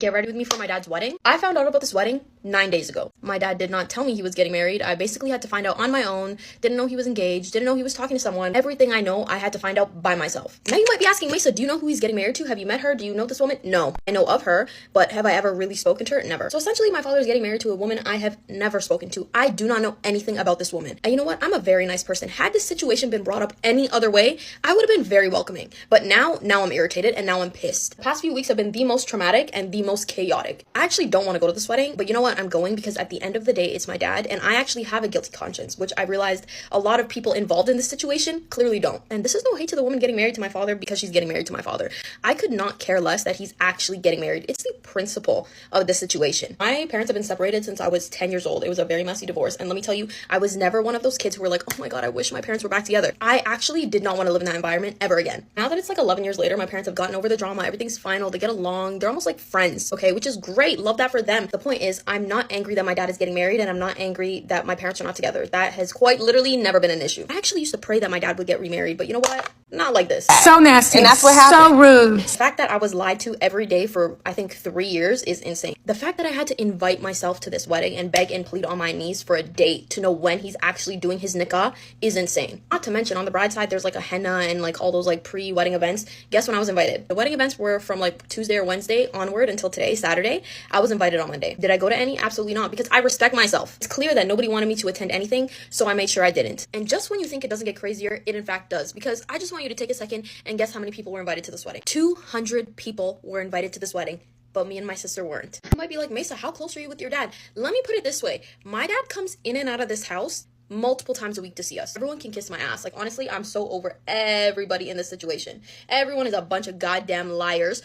Get ready with me for my dad's wedding. I found out about this wedding 9 days ago. My dad did not tell me he was getting married. I basically had to find out on my own. Didn't know he was engaged. Didn't know he was talking to someone. Everything I know, I had to find out by myself. Now you might be asking, Mesa, do you know who he's getting married to? Have you met her? Do you know this woman? No. I know of her, but have I ever really spoken to her? Never. So essentially, my father is getting married to a woman I have never spoken to. I do not know anything about this woman. And you know what? I'm a very nice person. Had this situation been brought up any other way, I would have been very welcoming. But now I'm irritated and now I'm pissed. The past few weeks have been the most traumatic and the most chaotic. I actually don't want to go to this wedding, but you know what? I'm going because at the end of the day, it's my dad, and I actually have a guilty conscience, which I realized a lot of people involved in this situation clearly don't. And this is no hate to the woman getting married to my father because she's getting married to my father. I could not care less that he's actually getting married. It's the principle of the situation. My parents have been separated since I was 10 years old. It was a very messy divorce, and let me tell you, I was never one of those kids who were like, oh my god, I wish my parents were back together. I actually did not want to live in that environment ever again. Now that it's like 11 years later, my parents have gotten over the drama. Everything's fine. They get along. They're almost like friends, okay, which is great. Love that for them. The point is, I'm not angry that my dad is getting married, and I'm not angry that my parents are not together. That has quite literally never been an issue. I actually used to pray that my dad would get remarried, but you know what? Not like this. So nasty. And that's what happened. So rude. The fact that I was lied to every day for, I think, 3 years is insane. The fact that I had to invite myself to this wedding and beg and plead on my knees for a date to know when he's actually doing his nikah is insane. Not to mention, on the bride side, there's like a henna and like all those like pre-wedding events. Guess when I was invited? The wedding events were from like Tuesday or Wednesday onward until today, Saturday. I was invited on Monday. Did I go to any? Absolutely not, because I respect myself. It's clear that nobody wanted me to attend anything, so I made sure I didn't. And just when you think it doesn't get crazier, it in fact does, because I just want you to take a second and guess how many people were invited to this wedding. 200 people were invited to this wedding, but me and my sister weren't. You might be like, Mesa, how close are you with your dad? Let me put it this way. My dad comes in and out of this house multiple times a week to see us. Everyone can kiss my ass. Like, honestly, I'm so over everybody in this situation. Everyone is a bunch of goddamn liars.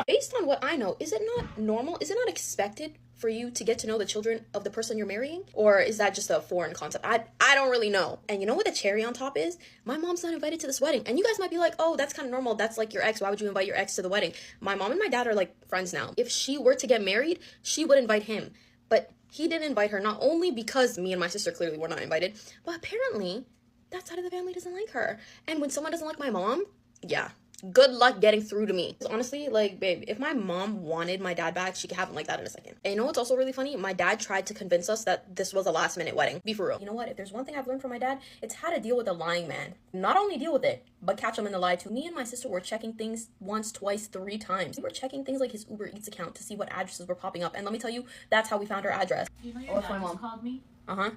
Based on what I know, is it not normal? Is it not expected for you to get to know the children of the person you're marrying? Or is that just a foreign concept? I don't really know. And you know what the cherry on top is? My mom's not invited to this wedding. And you guys might be like, oh, that's kind of normal. That's like your ex. Why would you invite your ex to the wedding? My mom and my dad are like friends now. If she were to get married, she would invite him. But he didn't invite her, not only because me and my sister clearly were not invited, but apparently that side of the family doesn't like her. And when someone doesn't like my mom, yeah, good luck getting through to me. Honestly, like, babe, if my mom wanted my dad back, she could have him like that in a second. And you know what's also really funny? My dad tried to convince us that this was a last minute wedding. Be for real. You know what? If there's one thing I've learned from my dad, it's how to deal with a lying man. Not only deal with it, but catch him in the lie too. Me and my sister were checking things once, twice, 3 times. We were checking things like his Uber Eats account to see what addresses were popping up. And let me tell you, that's how we found our address. You know your dad just called me? Uh-huh.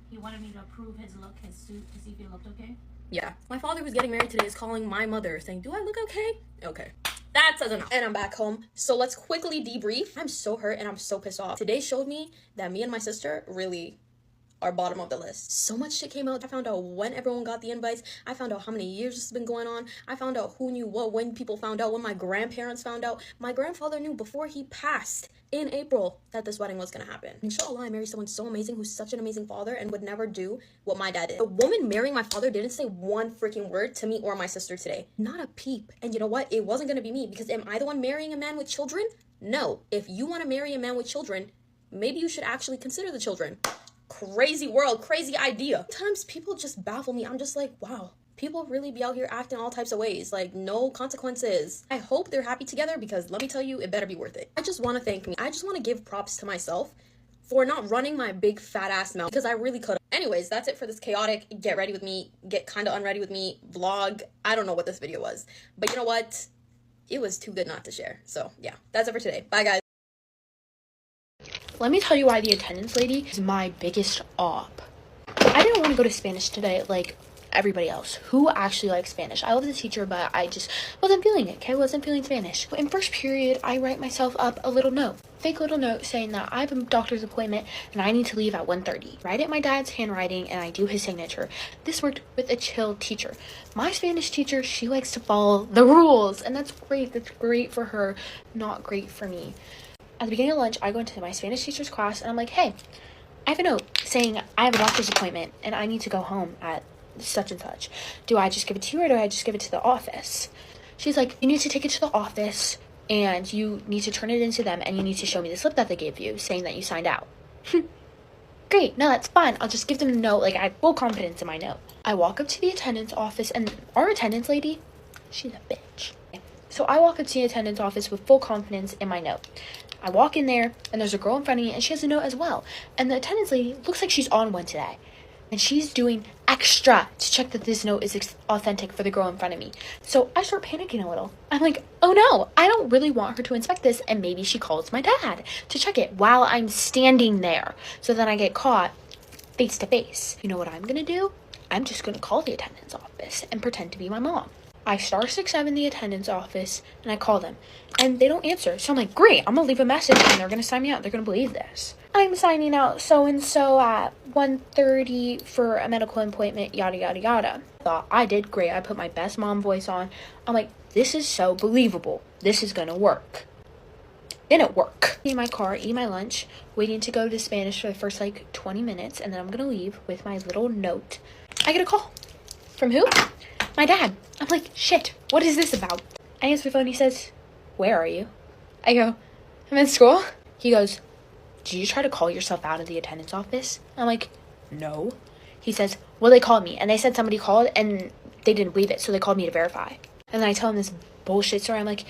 He wanted me to approve his look, his suit, to see if he looked okay. Yeah. My father, who's getting married today, is calling my mother saying, do I look okay? Okay. That says enough. And I'm back home. So let's quickly debrief. I'm so hurt and I'm so pissed off. Today showed me that me and my sister really are bottom of the list. So much shit came out. I found out when everyone got the invites. I found out how many years this has been going on. I found out who knew what, when people found out, when my grandparents found out. My grandfather knew before he passed in April that this wedding was gonna happen. Inshallah, I married someone so amazing who's such an amazing father and would never do what my dad did. The woman marrying my father didn't say one freaking word to me or my sister today. Not a peep. And you know what? It wasn't gonna be me, because am I the one marrying a man with children? No. If you want to marry a man with children, maybe you should actually consider the children. Crazy world, crazy idea. Sometimes people just baffle me. I'm just like, wow, people really be out here acting all types of ways, like no consequences. I hope they're happy together, because let me tell you, it better be worth it. I just want to thank me. I just want to give props to myself for not running my big fat ass mouth, because I really could. Anyways, that's it for this chaotic get ready with me, get kind of unready with me vlog. I don't know what this video was, but you know what? It was too good not to share. So yeah, that's it for today. Bye guys. Let me tell you why the attendance lady is my biggest op. I didn't want to go to Spanish today like everybody else who actually likes Spanish. I love the teacher, but I just wasn't feeling it, okay? Wasn't feeling Spanish. In first period, I write myself up a little note. Fake little note saying that I have a doctor's appointment and I need to leave at 1:30. Write it in my dad's handwriting and I do his signature. This worked with a chill teacher. My Spanish teacher, she likes to follow the rules, and that's great. That's great for her, not great for me. At the beginning of lunch, I go into my Spanish teacher's class and I'm like, hey, I have a note saying I have a doctor's appointment and I need to go home at such and such. Do I just give it to you or do I just give it to the office? She's like, you need to take it to the office and you need to turn it into them and you need to show me the slip that they gave you saying that you signed out. Great, no, that's fine. I'll just give them a note. Like, I have full confidence in my note. I walk up to the attendance office and our attendance lady, she's a bitch. So I walk into the attendance office with full confidence in my note. I walk in there, and there's a girl in front of me, and she has a note as well. And the attendance lady looks like she's on one today. And she's doing extra to check that this note is authentic for the girl in front of me. So I start panicking a little. I'm like, oh no, I don't really want her to inspect this, and maybe she calls my dad to check it while I'm standing there. So then I get caught face to face. You know what I'm gonna do? I'm just gonna call the attendance office and pretend to be my mom. I star 67 the attendance office, and I call them, and they don't answer. So I'm like, great, I'm gonna leave a message, and they're gonna sign me out. They're gonna believe this. I'm signing out so-and-so at 1:30 for a medical appointment, yada, yada, yada. Thought I did great. I put my best mom voice on. I'm like, this is so believable. This is gonna work. Didn't work. In my car, eat my lunch, waiting to go to Spanish for the first, 20 minutes, and then I'm gonna leave with my little note. I get a call. From who? My dad. I'm like, shit, what is this about? I answer the phone. He says, where are you? I go, I'm in school. He goes, did you try to call yourself out of the attendance office? I'm like, no. He says, well, they called me, and they said somebody called, and they didn't believe it, so they called me to verify. And then I tell him this bullshit story. I'm like,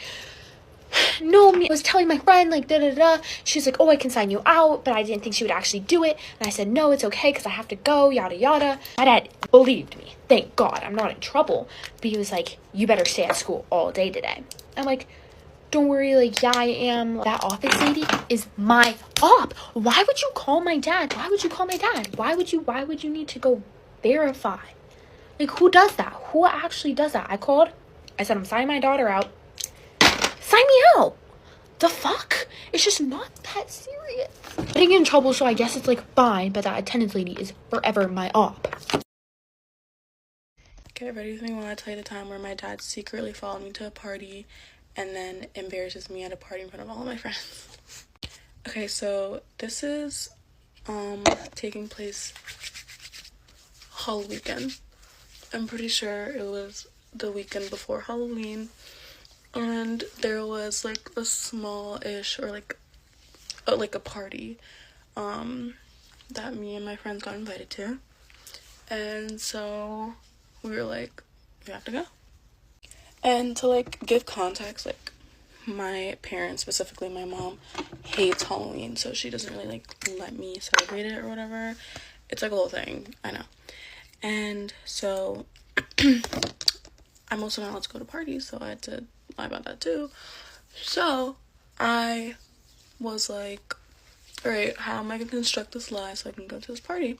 no, I was telling my friend, da-da-da. She's like, oh, I can sign you out, but I didn't think she would actually do it. And I said, no, it's okay, because I have to go, yada, yada. My dad believed me. Thank God, I'm not in trouble. But he was like, you better stay at school all day today. I'm like, don't worry, yeah, I am. That office lady is my op. Why would you call my dad? Why would you call my dad? Why would you need to go verify? Who does that? Who actually does that? I called. I said, I'm signing my daughter out. Sign me out. The fuck? It's just not that serious. I didn't get in trouble, so I guess it's fine, but that attendance lady is forever my op. Get ready with me when I tell you the time where my dad secretly followed me to a party and then embarrasses me at a party in front of all my friends. Okay, so this is taking place Halloween weekend. I'm pretty sure it was the weekend before Halloween. And there was a small-ish or a party that me and my friends got invited to. And so we were like, we have to go. And to give context, my parents, specifically my mom, hates Halloween, so she doesn't really let me celebrate it or whatever. It's a whole thing, I know. And so I'm also not allowed to go to parties, so I had to lie about that too. So I was like, alright, how am I gonna construct this lie so I can go to this party?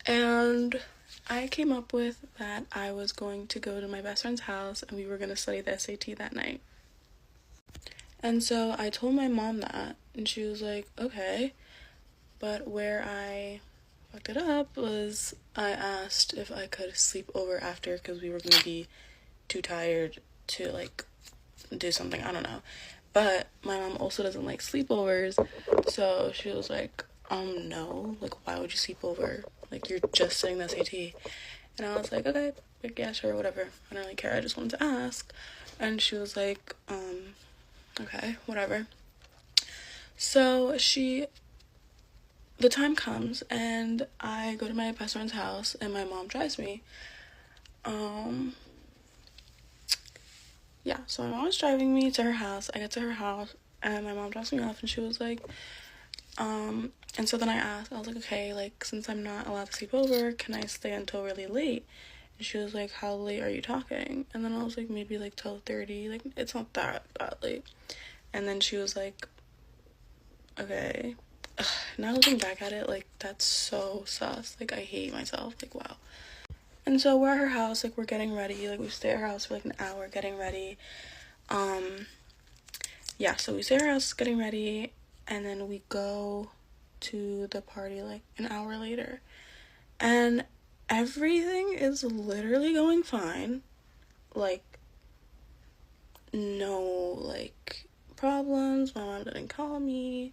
And I came up with that I was going to go to my best friend's house and we were gonna study the SAT that night. And so I told my mom that, and she was like, okay. But where I fucked it up was I asked if I could sleep over after because we were gonna be too tired to do something, I don't know. But my mom also doesn't like sleepovers, so she was like, no, why would you sleep over? You're just sitting the SAT. And I was like, okay, yeah, sure, whatever. I don't really care, I just wanted to ask. And she was like, okay, whatever. So the time comes and I go to my best friend's house and my mom drives me. Yeah, so my mom was driving me to her house. I get to her house and my mom drops me off and she was like, and so then I asked, I was like, okay, since I'm not allowed to sleep over, can I stay until really late? And she was like, how late are you talking? And then I was like, maybe 12:30, it's not that late. And then she was like, okay. Ugh, now looking back at it, that's so sus. I hate myself, wow. And so we're at her house, we're getting ready, we stay at her house for an hour getting ready. Yeah, so we stay at her house getting ready, and then we go to the party an hour later. And everything is literally going fine. No, problems. My mom didn't call me.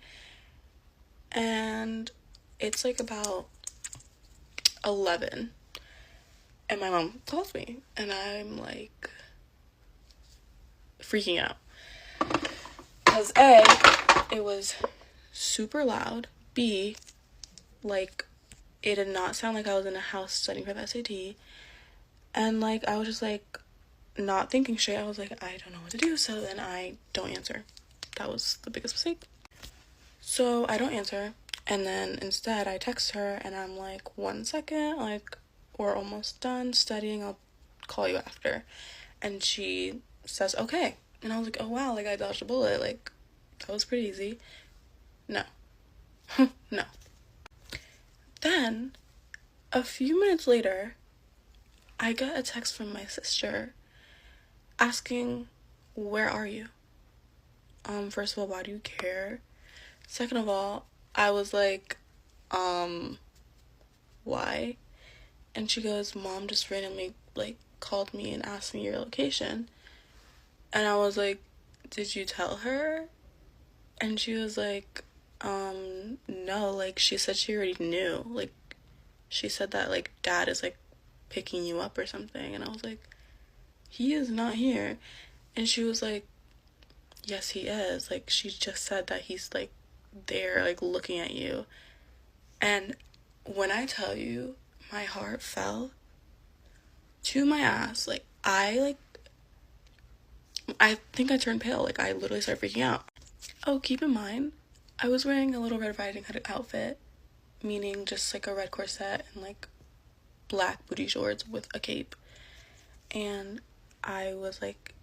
And it's about 11. And my mom calls me. And I'm freaking out. Because A, it was super loud. B, it did not sound like I was in a house studying for the SAT. And I was just not thinking straight, I was like, I don't know what to do, so then I don't answer. That was the biggest mistake. So I don't answer, and then instead I text her, and I'm like, 1 second, like, we're almost done studying, I'll call you after. And she says, okay. And I was like, oh wow, like, I dodged a bullet, like, that was pretty easy. No. No. Then, a few minutes later, I got a text from my sister asking, where are you? First of all, why do you care? Second of all, I was like, why? And she goes, Mom just randomly, like, called me and asked me your location. And I was like, did you tell her? And she was like, no, like, she said she already knew. Like, she said that, like, Dad is, like, picking you up or something. And I was like, he is not here. And she was like, yes, he is. Like, she just said that he's, like, there, like, looking at you. And when I tell you, my heart fell to my ass. Like, I think I turned pale. Like, I literally started freaking out. Oh, keep in mind, I was wearing a Little Red Riding Hood outfit, meaning just, like, a red corset and, like, black booty shorts with a cape. And I was like,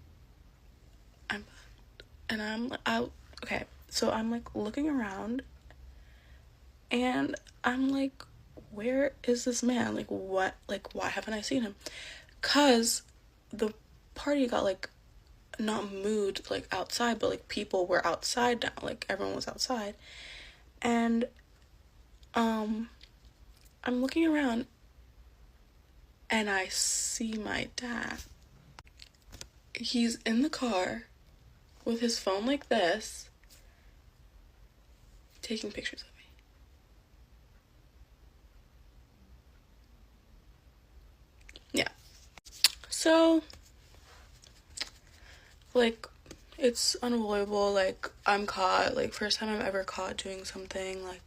I'm out. Okay, so I'm, like, looking around, and I'm like, where is this man? Like, what? Like, why haven't I seen him? 'Cause the party got, like, not moved, like, outside, but, like, people were outside now. Like, everyone was outside. And, I'm looking around, and I see my dad. He's in the car with his phone like this, taking pictures of me. Yeah. So, like, it's unavoidable. Like, I'm caught. Like, first time I'm ever caught doing something. Like,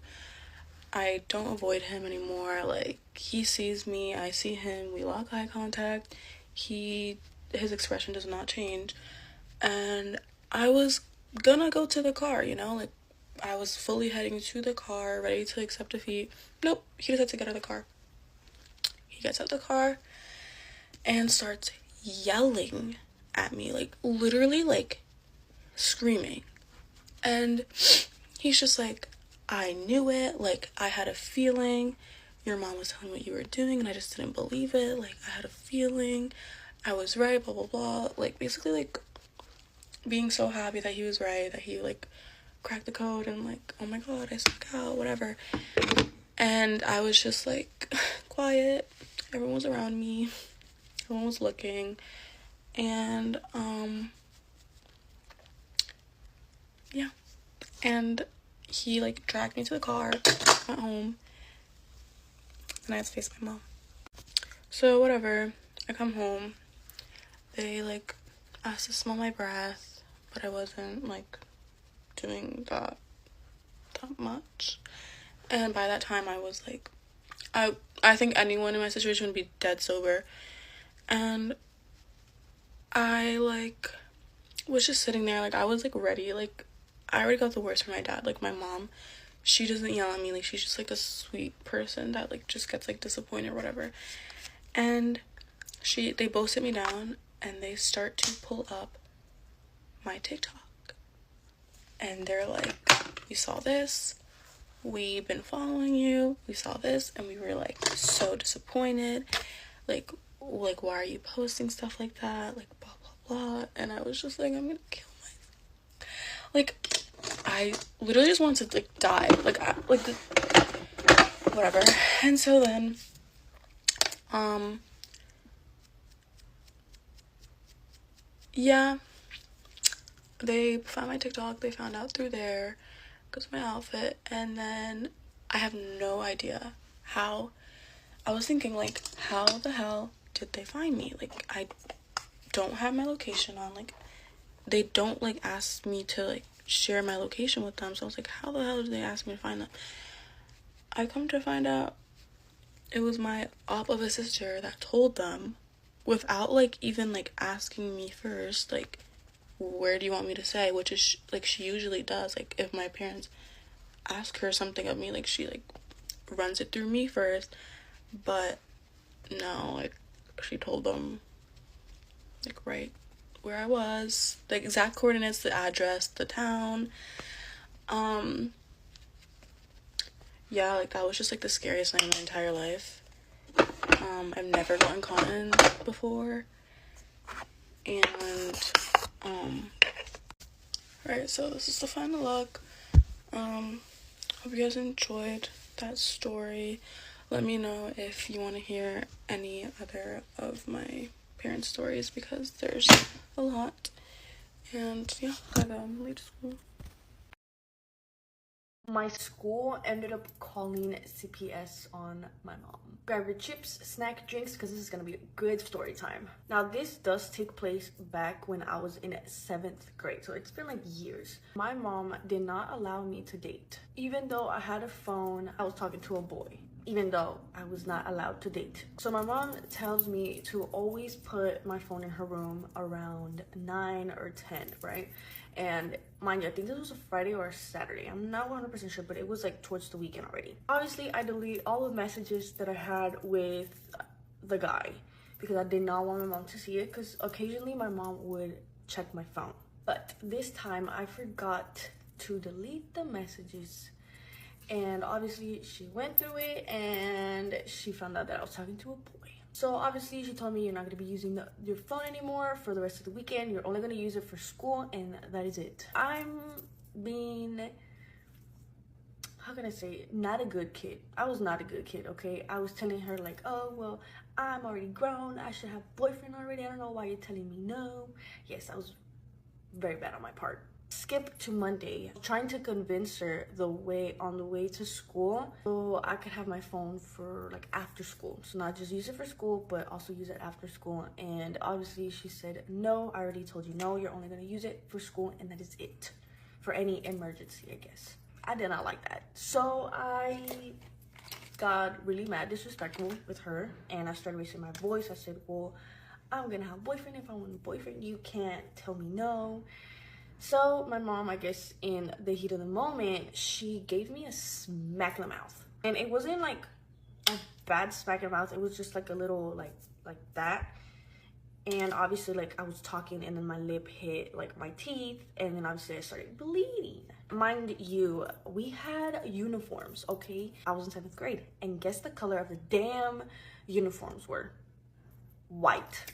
I don't avoid him anymore. Like, he sees me, I see him, we lock eye contact. His expression does not change. And I was gonna go to the car, you know? Like, I was fully heading to the car, ready to accept defeat. Nope, he decided to get out of the car. He gets out of the car and starts yelling at me, like, literally, like, screaming. And he's just like, I knew it, like, I had a feeling, your mom was telling me what you were doing, and I just didn't believe it, like, I had a feeling, I was right, blah, blah, blah, like, basically, like, being so happy that he was right, that he, like, cracked the code, and, like, oh my god, I stuck out, whatever. And I was just, like, quiet, everyone was around me, everyone was looking, and, yeah, and he, like, dragged me to the car, went home, and I had to face my mom. So, whatever, I come home, they, like, asked to smell my breath, but I wasn't, like, doing that much, and by that time, I was, like, I think anyone in my situation would be dead sober, and I, like, was just sitting there, like, I was, like, ready, like, I already got the worst from my dad. Like, my mom, she doesn't yell at me, like, she's just, like, a sweet person that, like, just gets, like, disappointed or whatever. And they both sit me down, and they start to pull up my TikTok. And they're like, we saw this, we've been following you, we saw this, and we were, like, so disappointed. Like, why are you posting stuff like that? Like, blah, blah, blah. And I was just like, I'm gonna kill myself. Like, I literally just wanted to, like, die. Whatever. And so then, yeah, they found my TikTok, they found out through there, because of my outfit, and then I have no idea how. I was thinking, like, how the hell did they find me? Like, I don't have my location on, like, they don't, like, ask me to, like, share my location with them, so I was like, how the hell did they ask me to find them? I come to find out it was my op of a sister that told them without like even like asking me first, like, where do you want me to say, which is like she usually does. Like if my parents ask her something of me, like she like runs it through me first. But no, like she told them like right where I was, the exact coordinates, the address, the town. Yeah, like that was just like the scariest night of my entire life. I've never gotten cotton before. And alright, so this is the final look. Hope you guys enjoyed that story. Let me know if you want to hear any other of my parents' stories, because there's a lot. And yeah, gotta leave school. My school ended up calling CPS on my mom. Grab your chips, snack, drinks, because this is going to be a good story time. Now, this does take place back when I was in 7th grade, so it's been like years. My mom did not allow me to date. Even though I had a phone, I was talking to a boy, even though I was not allowed to date. So my mom tells me to always put my phone in her room around 9 or 10, right? And mind you, I think this was a Friday or a Saturday. I'm not 100% sure, but it was like towards the weekend already. Obviously, I deleted all the messages that I had with the guy because I did not want my mom to see it, because occasionally my mom would check my phone. But this time I forgot to delete the messages. And obviously she went through it and she found out that I was talking to a boy. So obviously she told me, you're not going to be using your phone anymore for the rest of the weekend. You're only going to use it for school, and that is it. I'm being, how can I say, not a good kid. I was not a good kid, okay? I was telling her like, oh, well, I'm already grown. I should have a boyfriend already. I don't know why you're telling me no. Yes, I was very bad on my part. Skip to Monday, trying to convince her on the way to school so I could have my phone for like after school. So not just use it for school, but also use it after school. And obviously she said, no, I already told you no, you're only gonna use it for school, and that is it. For any emergency, I guess. I did not like that. So I got really mad, disrespectful with her, and I started raising my voice. I said, well, I'm gonna have a boyfriend. If I want a boyfriend, you can't tell me no. So my mom, I guess in the heat of the moment, she gave me a smack in the mouth. And it wasn't like a bad smack in the mouth. It was just like a little like that. And obviously like I was talking and then my lip hit like my teeth, and then obviously I started bleeding. Mind you, we had uniforms, okay? I was in 7th grade, and guess the color of the damn uniforms were? White.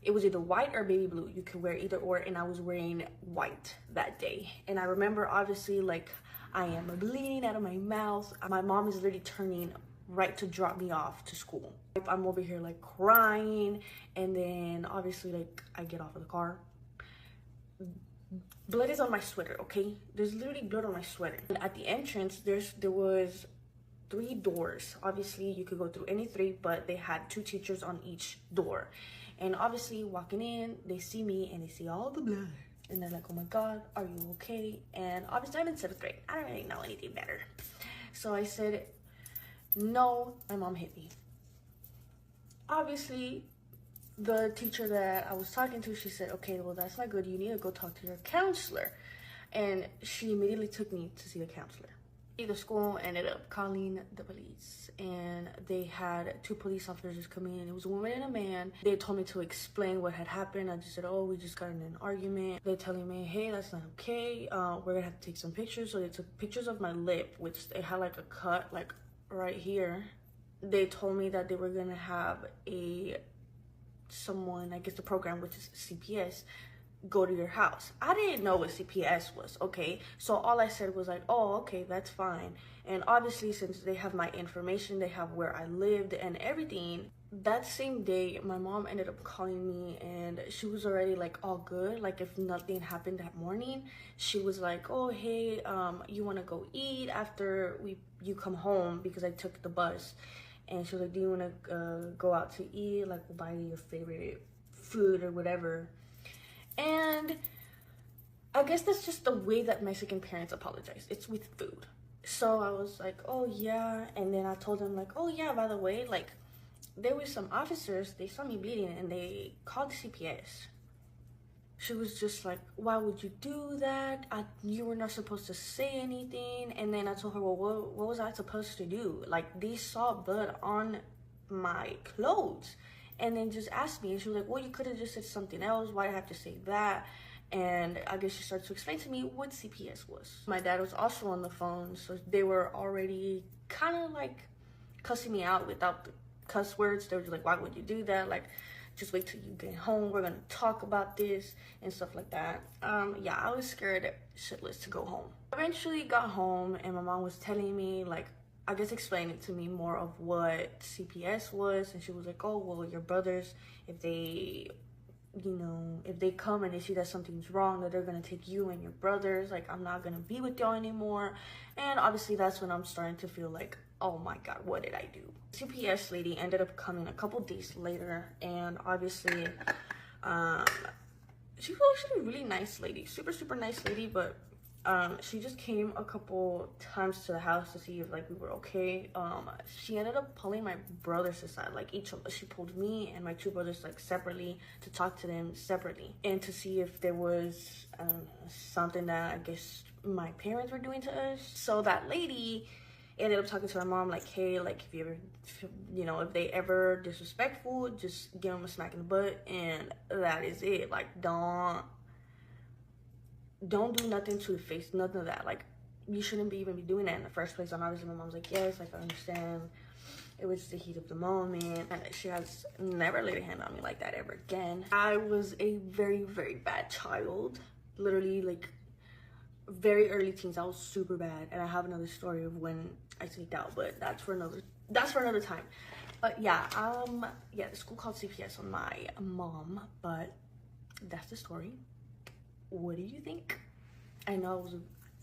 It was either white or baby blue. You could wear either or, and I was wearing white that day. And I remember obviously like I am bleeding out of my mouth. My mom is literally turning right to drop me off to school. I'm over here like crying, and then obviously like I get off of the car. Blood is on my sweater, okay? There's literally blood on my sweater. And at the entrance, there was 3 doors. Obviously you could go through any 3, but they had 2 teachers on each door. And obviously walking in, they see me and they see all the blood. And they're like, oh my God, are you okay? And obviously I'm in 7th grade. I don't really know anything better. So I said, no, my mom hit me. Obviously, the teacher that I was talking to, she said, okay, well, that's not good. You need to go talk to your counselor. And she immediately took me to see the counselor. The school ended up calling the police, and they had 2 police officers come in. It was a woman and a man. They told me to explain what had happened. I just said, oh, we just got in an argument. They're telling me, hey, that's not okay. We're gonna have to take some pictures. So they took pictures of my lip, which it had like a cut like right here. They told me that they were gonna have someone, I guess the program, which is CPS, go to your house. I didn't know what CPS was, okay? So all I said was like, oh, okay, that's fine. And obviously, since they have my information, they have where I lived and everything. That same day, my mom ended up calling me, and she was already like all good. Like if nothing happened that morning, she was like, oh, hey, you want to go eat after you come home, because I took the bus. And she was like, do you want to go out to eat? Like, we'll buy you your favorite food or whatever. And I guess that's just the way that Mexican parents apologize. It's with food. So I was like, oh yeah. And then I told them like, oh yeah, by the way, like there were some officers, they saw me bleeding and they called CPS. She was just like, why would you do that? You were not supposed to say anything. And then I told her, well, what was I supposed to do? Like, they saw blood on my clothes. And then just asked me, and she was like, well, you could have just said something else. Why did I have to say that? And I guess she started to explain to me what CPS was. My dad was also on the phone, so they were already kind of like cussing me out without the cuss words. They were just like, why would you do that? Like, just wait till you get home, we're gonna talk about this and stuff like that. Yeah, I was scared shitless to go home. Eventually got home and my mom was telling me, like, I guess explaining to me more of what CPS was, and she was like, oh, well, your brothers, if they, you know, if they come and they see that something's wrong, that they're gonna take you and your brothers, like, I'm not gonna be with y'all anymore. And obviously that's when I'm starting to feel like, oh my god, what did I do? CPS lady ended up coming a couple days later, and obviously she was actually a really nice lady, super nice lady, but she just came a couple times to the house to see if like we were okay. She ended up pulling my brothers aside, like she pulled me and my two brothers like separately to talk to them separately and to see if there was something that I guess my parents were doing to us. So that lady ended up talking to my mom like, hey, like, if you ever, you know, if they ever disrespectful, just give them a smack in the butt, and that is it. Like, don't do nothing to the face, nothing of that. Like, you shouldn't even be doing that in the first place. And obviously my mom's like, yes, like, I understand, it was the heat of the moment, and she has never laid a hand on me like that ever again. I was a very bad child, literally, like, very early teens. I was super bad, and I have another story of when I sneaked out, but that's for another time. But yeah, yeah, the school called CPS on my mom, but that's the story. What do you think? I know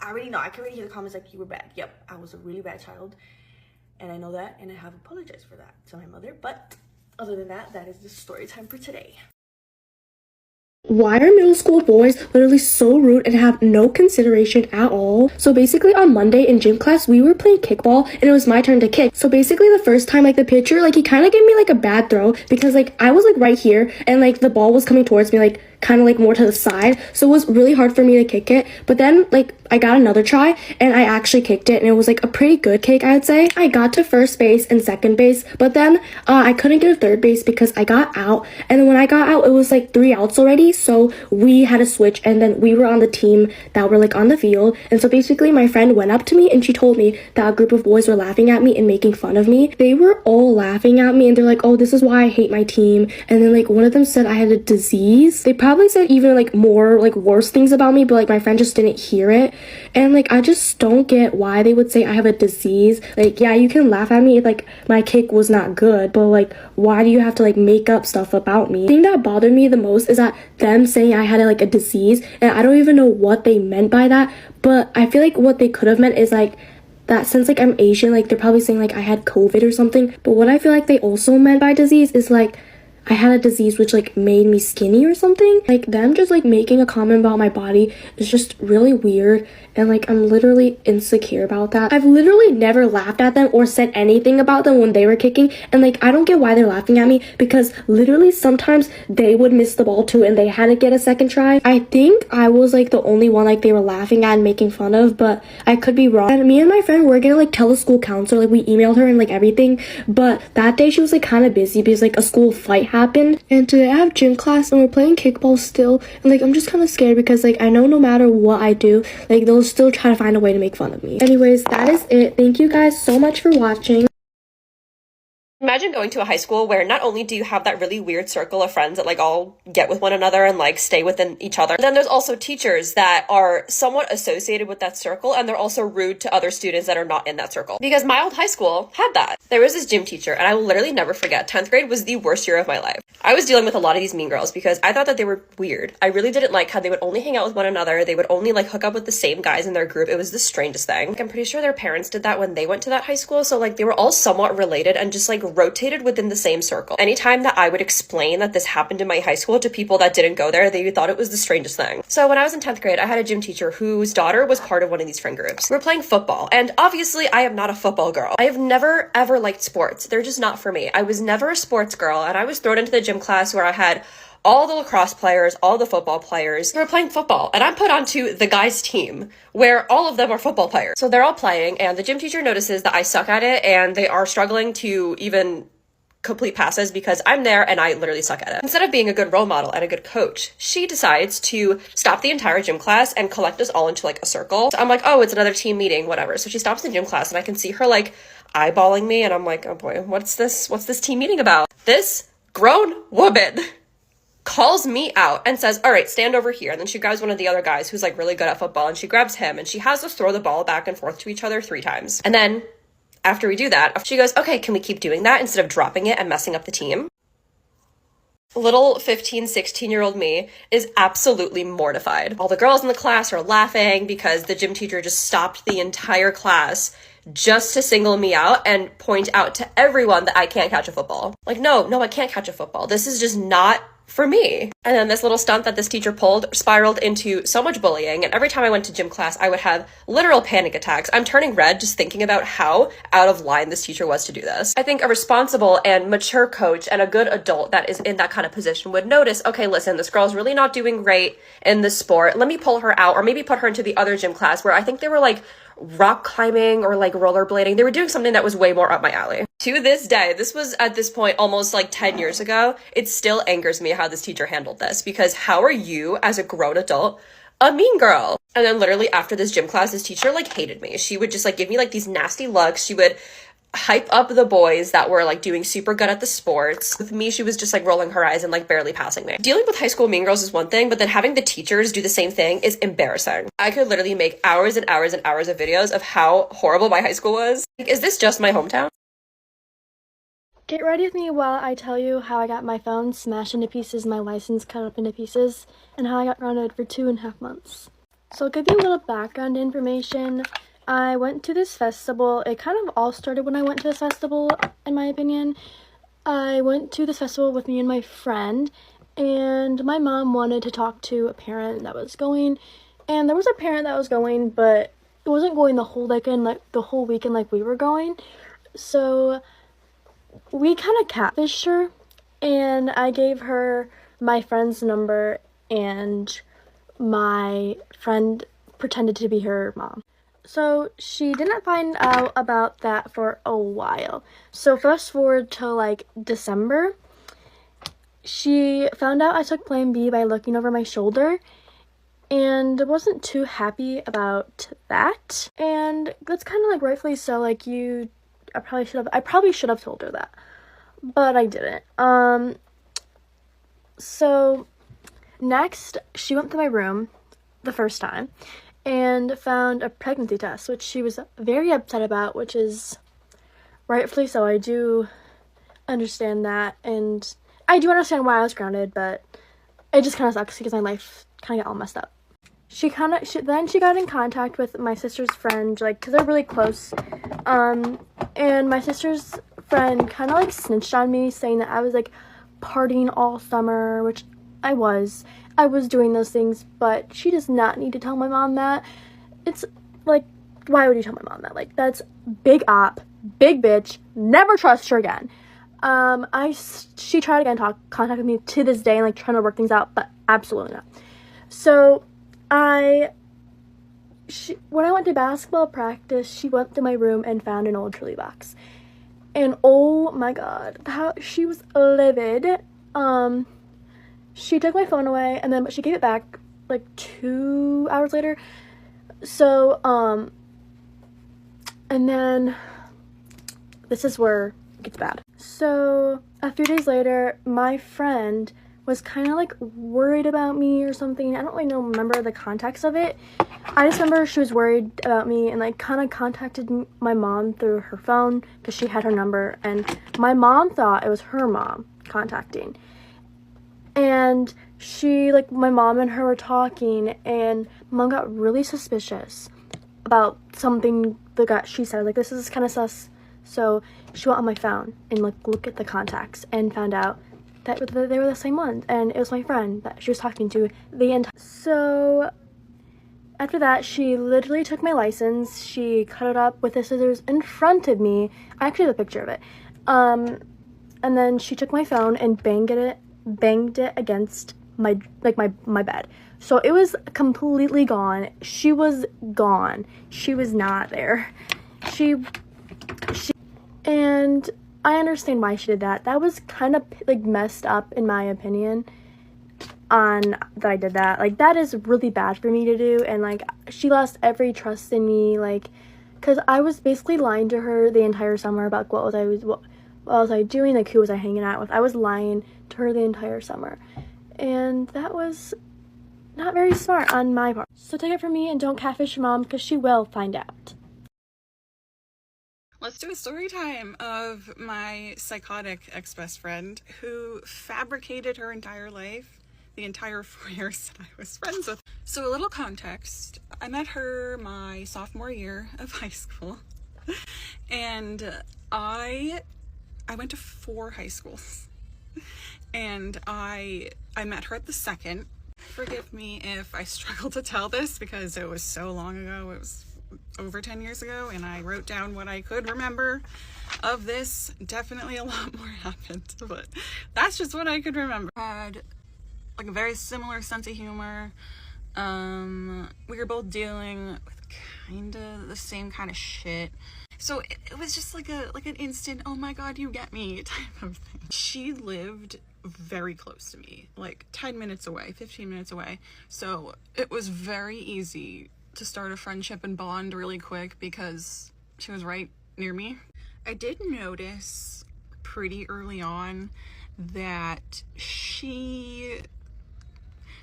I already know, I can already hear the comments like, you were bad. Yep, I was a really bad child, and I know that, and I have apologized for that to my mother. But other than that, that is the story time for today. Why are middle school boys literally so rude and have no consideration at all? So basically on Monday in gym class, we were playing kickball and it was my turn to kick. So basically the first time, like the pitcher, like he kind of gave me like a bad throw because like I was like right here and like the ball was coming towards me like kind of like more to the side. So it was really hard for me to kick it. But then like I got another try and I actually kicked it and it was like a pretty good kick, I would say. I got to first base and second base, but then I couldn't get to third base because I got out. And then when I got out, it was like 3 outs already. So we had to switch, and then we were on the team that were like on the field. And so basically my friend went up to me and she told me that a group of boys were laughing at me and making fun of me. They were all laughing at me and they're like, oh, this is why I hate my team. And then like one of them said I had a disease. They probably said even like more like worse things about me, but like my friend just didn't hear it. And like I just don't get why they would say I have a disease. Like, yeah, you can laugh at me if like my kick was not good, but like why do you have to like make up stuff about me? The thing that bothered me the most is that them saying I had like a disease, and I don't even know what they meant by that, but I feel like what they could have meant is like that since like I'm Asian, like they're probably saying like I had COVID or something. But what I feel like they also meant by disease is like I had a disease which like made me skinny or something. Like them just like making a comment about my body is just really weird, and like I'm literally insecure about that. I've literally never laughed at them or said anything about them when they were kicking, and like I don't get why they're laughing at me because literally sometimes they would miss the ball too and they had to get a second try. I think I was like the only one like they were laughing at and making fun of, but I could be wrong. And me and my friend were gonna like tell the school counselor, like we emailed her and like everything, but that day she was like kind of busy because like a school fight happened. And today I have gym class and we're playing kickball still, and like I'm just kind of scared because like I know no matter what I do, like they'll still try to find a way to make fun of me. Anyways, that is it. Thank you guys so much for watching. Imagine going to a high school where not only do you have that really weird circle of friends that like all get with one another and like stay within each other, then there's also teachers that are somewhat associated with that circle, and they're also rude to other students that are not in that circle. Because my old high school had that. There was this gym teacher, and I will literally never forget, 10th grade was the worst year of my life. I was dealing with a lot of these mean girls because I thought that they were weird. I really didn't like how they would only hang out with one another. They would only like hook up with the same guys in their group. It was the strangest thing. Like, I'm pretty sure their parents did that when they went to that high school, so like they were all somewhat related and just like rotated within the same circle. Anytime that I would explain that this happened in my high school to people that didn't go there, they thought it was the strangest thing. So when I was in 10th grade, I had a gym teacher whose daughter was part of one of these friend groups. We were playing football, and obviously I am not a football girl. I have never ever liked sports. They're just not for me. I was never a sports girl, and I was thrown into the gym class where I had all the lacrosse players, all the football players. We were playing football, and I'm put onto the guys' team where all of them are football players. So they're all playing, and the gym teacher notices that I suck at it, and they are struggling to even complete passes because I'm there and I literally suck at it. Instead of being a good role model and a good coach, she decides to stop the entire gym class and collect us all into like a circle. So I'm like, oh, it's another team meeting, whatever. So she stops the gym class and I can see her like eyeballing me, and I'm like, oh boy, what's this team meeting about? This grown woman calls me out and says, all right, stand over here. And then she grabs one of the other guys who's like really good at football, and she grabs him and she has us throw the ball back and forth to each other 3 times. And then after we do that, she goes, okay, can we keep doing that instead of dropping it and messing up the team? Little 15, 16-year-old me is absolutely mortified. All the girls in the class are laughing because the gym teacher just stopped the entire class just to single me out and point out to everyone that I can't catch a football. Like, no, I can't catch a football. This is just not for me. And then this little stunt that this teacher pulled spiraled into so much bullying, and every time I went to gym class, I would have literal panic attacks. I'm turning red just thinking about how out of line this teacher was to do this. I think a responsible and mature coach and a good adult that is in that kind of position would notice, okay, listen, this girl's really not doing great in this sport. Let me pull her out, or maybe put her into the other gym class where I think they were like rock climbing or like rollerblading. They were doing something that was way more up my alley. To this day, this was at this point almost like 10 years ago, it still angers me how this teacher handled this, because how are you as a grown adult a mean girl? And then literally after this gym class, this teacher like hated me. She would just like give me like these nasty looks. She would hype up the boys that were like doing super good at the sports. With me, she was just like rolling her eyes and like barely passing me. Dealing with high school mean girls is one thing, but then having the teachers do the same thing is embarrassing. I could literally make hours and hours and hours of videos of how horrible my high school was. Like, is this just my hometown? Get ready with me while I tell you how I got my phone smashed into pieces, my license cut up into pieces, and how I got grounded for 2.5 months. So I'll give you a little background information. I went to this festival. It kind of all started when I went to this festival, in my opinion. I went to this festival with me and my friend, and my mom wanted to talk to a parent that was going, and there was a parent that was going, but it wasn't going the whole weekend like we were going. So we kind of catfished her, and I gave her my friend's number, and my friend pretended to be her mom. So she didn't find out about that for a while. So fast forward to like December, she found out I took plan B by looking over my shoulder, and wasn't too happy about that. And that's kind of like rightfully so. Like I probably should have told her that, but I didn't. So next, she went to my room the first time and found a pregnancy test, which she was very upset about, which is rightfully so. I do understand that, and I do understand why I was grounded, but it just kind of sucks because my life kind of got all messed up. Then she got in contact with my sister's friend, like, because they're really close, and my sister's friend kind of like snitched on me, saying that I was like partying all summer, which I was doing those things, but she does not need to tell my mom that. It's like, why would you tell my mom that? Like, that's big op, big bitch, never trust her again. She tried again to contact with me to this day and like trying to work things out, but absolutely not. So when I went to basketball practice, she went to my room and found an old Truly box. And oh my god, how she was livid. She took my phone away, and then she gave it back like 2 hours later. So, and then this is where it gets bad. So a few days later, my friend was kind of like worried about me or something. I don't really remember the context of it. I just remember she was worried about me and like kind of contacted my mom through her phone because she had her number, and my mom thought it was her mom contacting. And my mom and her were talking, and mom got really suspicious about something she said, like, this is kind of sus, So she went on my phone and like look at the contacts and found out that they were the same ones, and it was my friend that she was talking to the entire. So after that, she literally took my license. She cut it up with the scissors in front of me. I actually have a picture of it. And then she took my phone and banged it against my bed. So it was completely gone. She was gone. She was not there. And I understand why she did that. That was kind of like messed up in my opinion. On that I did that. Like, that is really bad for me to do, and like she lost every trust in me, like, because I was basically lying to her the entire summer about what was I doing, like who was I hanging out with. I was lying to her the entire summer, and that was not very smart on my part. So take it from me and don't catfish your mom, because she will find out. Let's do a story time of my psychotic ex-best friend who fabricated her entire life the entire 4 years that I was friends with. So a little context, I met her my sophomore year of high school, and I went to 4 high schools, and I met her at the second. Forgive me if I struggle to tell this because it was so long ago. It was over 10 years ago, and I wrote down what I could remember of this. Definitely a lot more happened, but that's just what I could remember. Had like a very similar sense of humor. We were both dealing with kind of the same kind of shit. So it was just like an instant, oh my god, you get me type of thing. She lived very close to me, like 10 minutes away, 15 minutes away. So it was very easy to start a friendship and bond really quick because she was right near me. I did notice pretty early on that she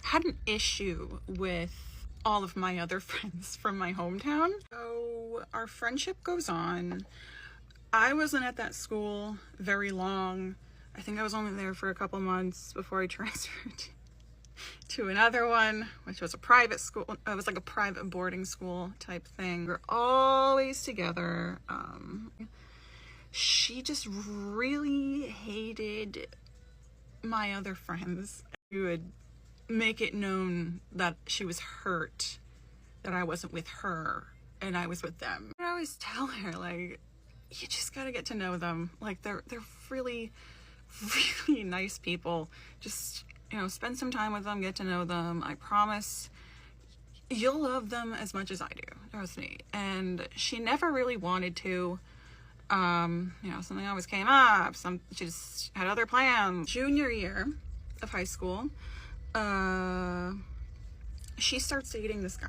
had an issue with all of my other friends from my hometown. So our friendship goes on. I wasn't at that school very long. I think I was only there for a couple months before I transferred to another one, which was a private school. It was like a private boarding school type thing. We were always together. She just really hated my other friends. She would make it known that she was hurt that I wasn't with her and I was with them. I always tell her, like, you just gotta get to know them. Like, they're really, really nice people. Just, you know, spend some time with them, get to know them. I promise you'll love them as much as I do. Trust me. And she never really wanted to. You know, something always came up. She just had other plans. Junior year of high school, she starts dating this guy.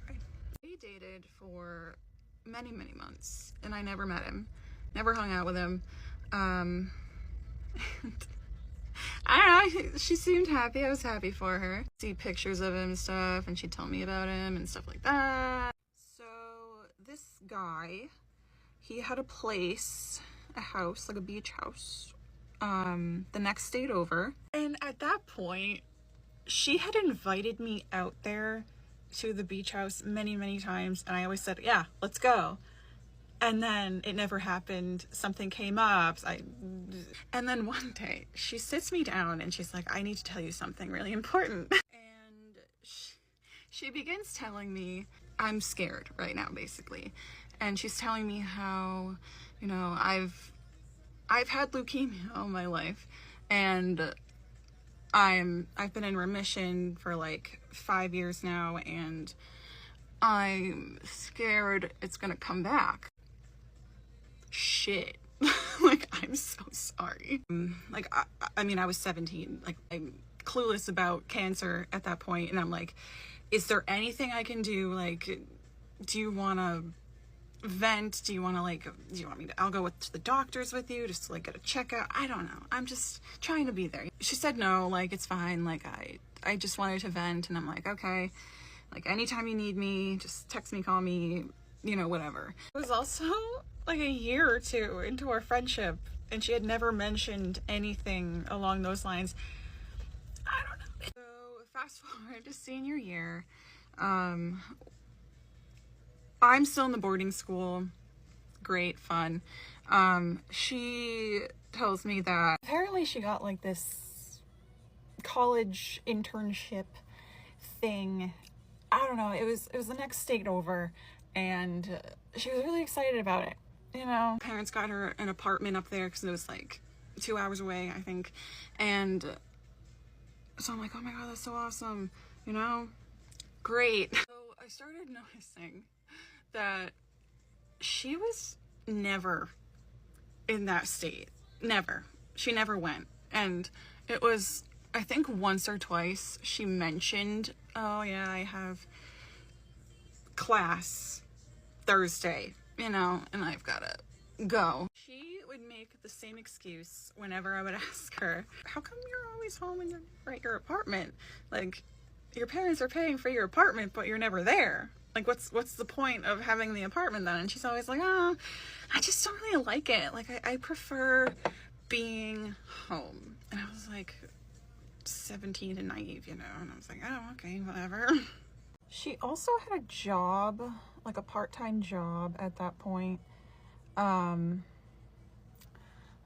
We dated for many, many months, and I never met him, never hung out with him. And I don't know, she seemed happy. I was happy for her. See pictures of him and stuff, and she'd tell me about him and stuff like that. So this guy, he had a house, like a beach house, the next state over. And at that point, she had invited me out there to the beach house many, many times, and I always said, yeah, let's go. And then it never happened. Something came up. And then one day she sits me down and she's like, I need to tell you something really important. And she begins telling me, I'm scared right now, basically. And she's telling me how, you know, I've had leukemia all my life, and I've been in remission for like 5 years now, and I'm scared it's gonna come back. Shit. Like, I'm so sorry. Like, I mean, I was 17. Like, I'm clueless about cancer at that point, and I'm like, is there anything I can do? Like, do you want to vent? Do you want me to, I'll go to the doctors with you just to like get a checkup? I don't know. I'm just trying to be there. She said no, like, it's fine. Like, I just wanted to vent, and I'm like, okay, like, anytime you need me, just text me, call me, you know, whatever. It was also like a year or two into our friendship, and she had never mentioned anything along those lines. I don't know. So fast forward to senior year. I'm still in the boarding school. Great, fun. She tells me that apparently she got like this college internship thing. I don't know, it was the next state over, and she was really excited about it, you know. Parents got her an apartment up there because it was like 2 hours away, I think, and so I'm like, oh my god, that's so awesome, you know, great. So I started noticing that she was never in that state. Never. She never went. And it was, I think once or twice she mentioned, oh yeah, I have class Thursday, you know, and I've gotta go. She would make the same excuse whenever I would ask her, how come you're always home and you're at your apartment? Like, your parents are paying for your apartment, but you're never there. Like, what's the point of having the apartment then? And she's always like, oh, I just don't really like it. Like, I prefer being home. And I was like 17 and naive, you know, and I was like, oh, okay, whatever. She also had a job, like a part-time job at that point.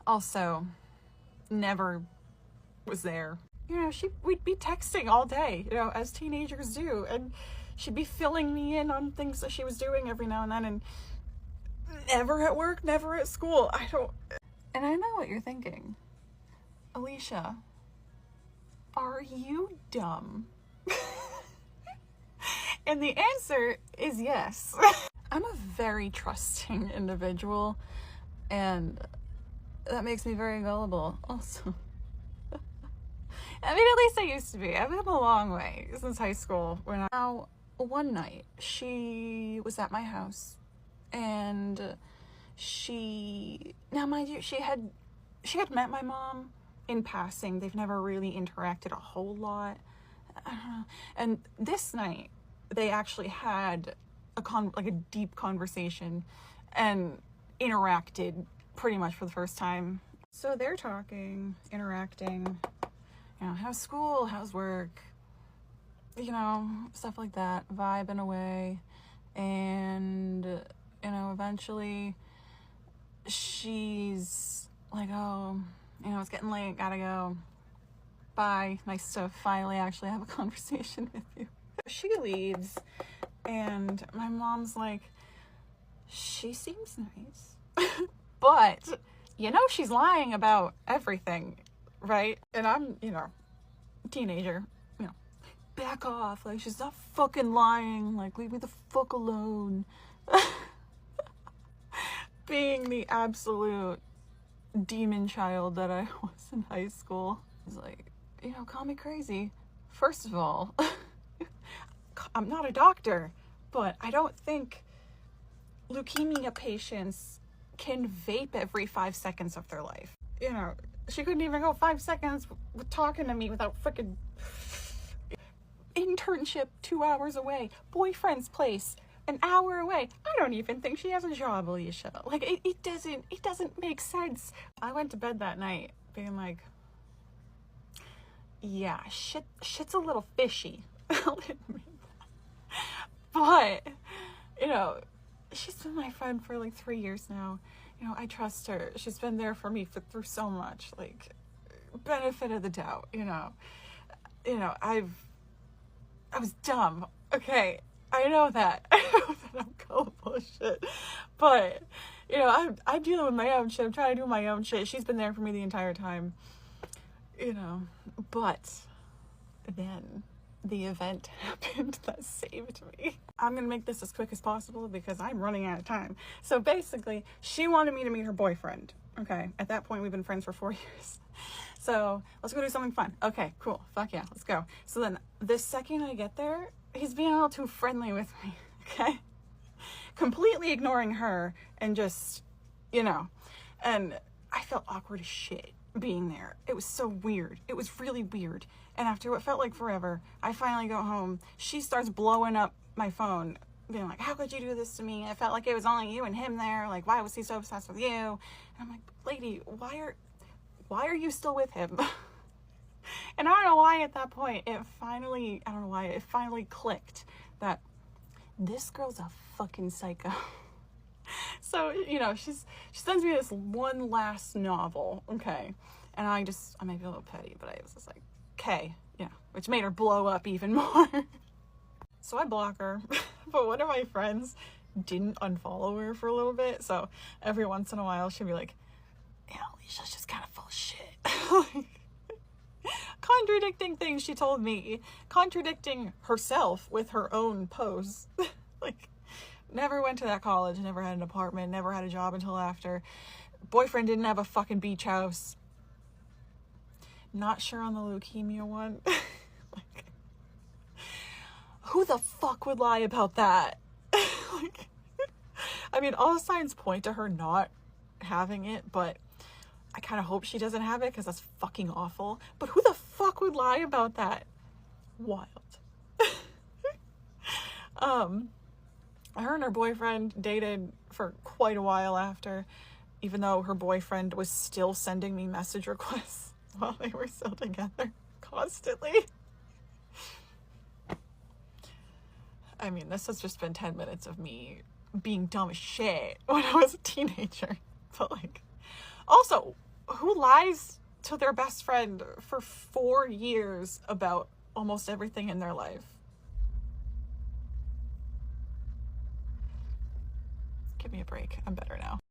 Also never was there. You know, we'd be texting all day, you know, as teenagers do, and she'd be filling me in on things that she was doing every now and then, and never at work, never at school. And I know what you're thinking. Alicia, are you dumb? And the answer is yes. I'm a very trusting individual, and that makes me very gullible also. I mean, at least I used to be. I've come a long way since high school. Now, one night, she was at my house, and now mind you, she had met my mom in passing. They've never really interacted a whole lot. And this night, they actually had a deep conversation and interacted pretty much for the first time. So they're talking, interacting, you know, how's school, how's work, you know, stuff like that, vibing away. And, you know, eventually she's like, oh, you know, it's getting late, gotta go. Bye. Nice to finally actually have a conversation with you. She leaves, and my mom's like, she seems nice. But, you know, she's lying about everything, right? And I'm, you know, teenager, you know, back off. Like, she's not fucking lying. Like, leave me the fuck alone. Being the absolute demon child that I was in high school. It's like, you know, call me crazy. First of all, I'm not a doctor, but I don't think leukemia patients can vape every 5 seconds of their life. You know, she couldn't even go 5 seconds with talking to me without freaking internship 2 hours away, boyfriend's place an hour away. I don't even think she has a job, Alicia. Like, it doesn't make sense. I went to bed that night being like, yeah, shit's a little fishy. I'll admit that. But, you know, she's been my friend for like 3 years now. You know, I trust her. She's been there for me through so much. Like, benefit of the doubt, you know. You know, I was dumb. Okay, I know that. I know that I'm gullible as shit. But, you know, I'm dealing with my own shit. I'm trying to do my own shit. She's been there for me the entire time. You know, but then the event happened that saved me. I'm gonna make this as quick as possible because I'm running out of time. So basically, she wanted me to meet her boyfriend. Okay, at that point, we've been friends for 4 years. So let's go do something fun. Okay, cool. Fuck yeah, let's go. So then the second I get there, he's being all too friendly with me. Okay, completely ignoring her and just, you know, and I felt awkward as shit being there. It was so weird. It was really weird. And after what felt like forever, I finally go home. She starts blowing up my phone, being like, how could you do this to me? I felt like it was only you and him there. Like, why was he so obsessed with you? And I'm like, lady, why are you still with him? And I don't know why at that point, it finally clicked that this girl's a fucking psycho. So, you know, she sends me this one last novel, okay? And I may be a little petty, but I was just like, okay, you know, which made her blow up even more. So I block her, but one of my friends didn't unfollow her for a little bit, so every once in a while she'd be like, yeah, Alicia's just kind of full of shit. Like, contradicting things she told me, contradicting herself with her own posts. Like, never went to that college, never had an apartment, never had a job until after. Boyfriend didn't have a fucking beach house. Not sure on the leukemia one. Like, who the fuck would lie about that? Like, I mean, all the signs point to her not having it, but I kind of hope she doesn't have it because that's fucking awful. But who the fuck would lie about that? Wild. Her and her boyfriend dated for quite a while after, even though her boyfriend was still sending me message requests while they were still together constantly. I mean, this has just been 10 minutes of me being dumb as shit when I was a teenager. But, like, also, who lies to their best friend for 4 years about almost everything in their life? Give me a break. I'm better now.